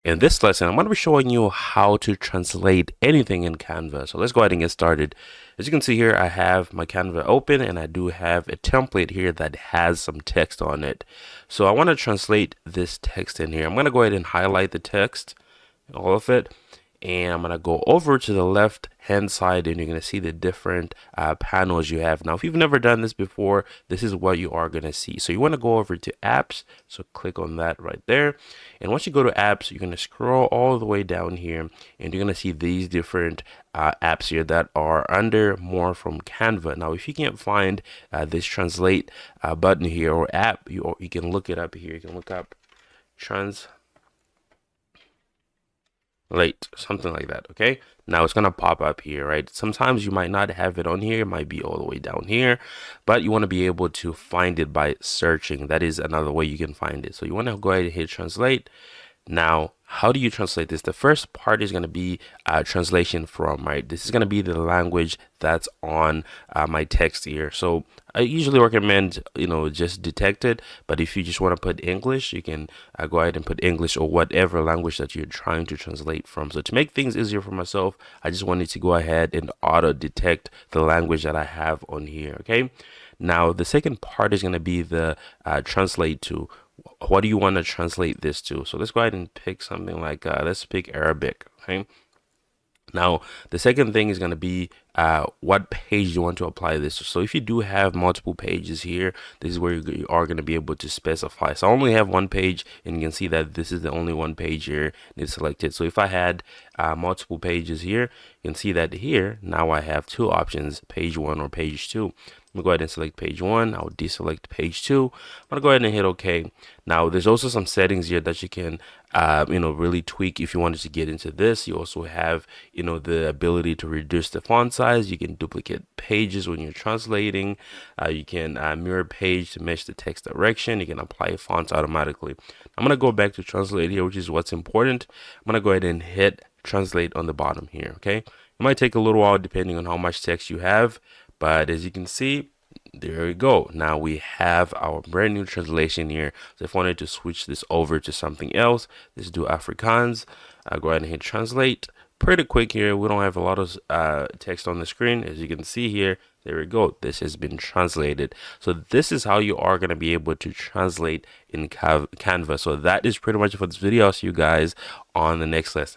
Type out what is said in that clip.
In this lesson, I'm going to be showing you how to translate anything in Canva. So let's go ahead and get started. As you can see here, I have my Canva open and I do have a template here that has some text on it. So I want to translate this text in here. I'm going to go ahead and highlight the text, all of it. And I'm going to go over to the left hand side and you're going to see the different panels you have. Now, if you've never done this before, this is what you are going to see. So you want to go over to apps. So click on that right there. And once you go to apps, you're going to scroll all the way down here and you're going to see these different apps here that are under more from Canva. Now, if you can't find this translate button here or app, you can look it up here. You can look up translate, something like that. Okay, now it's gonna pop up here, right? Sometimes you might not have it on here, it might be all the way down here, but you want to be able to find it by searching. That is another way you can find it. So you want to go ahead and hit translate. Now, how do you translate this? The first part is going to be translation from, right? This is going to be the language that's on my text here. So I usually recommend, just detect it. But if you just want to put English, you can go ahead and put English or whatever language that you're trying to translate from. So to make things easier for myself, I just wanted to go ahead and auto detect the language that I have on here. Okay. Now, the second part is going to be the translate to. What do you want to translate this to? So let's go ahead and pick something like, let's pick Arabic. Okay. Now, the second thing is going to be what page you want to apply this to. So if you do have multiple pages here, this is where you are going to be able to specify. So I only have one page, and you can see that this is the only one page here, and it's selected. So if I had multiple pages here, you can see that here, now I have two options, page 1 or page 2. I'm gonna go ahead and select page 1. I'll deselect page 2. I'm gonna go ahead and hit OK. Now, there's also some settings here that you can, really tweak if you wanted to get into this. You also have, the ability to reduce the font size. You can duplicate pages when you're translating. You can mirror page to match the text direction. You can apply fonts automatically. I'm gonna go back to translate here, which is what's important. I'm gonna go ahead and hit translate on the bottom here. Okay, it might take a little while depending on how much text you have. But as you can see, there we go. Now we have our brand new translation here. So if I wanted to switch this over to something else, let's do Afrikaans. I'll go ahead and hit translate. Pretty quick here. We don't have a lot of text on the screen. As you can see here, there we go. This has been translated. So this is how you are going to be able to translate in Canva. So that is pretty much for this video. I'll see you guys on the next lesson.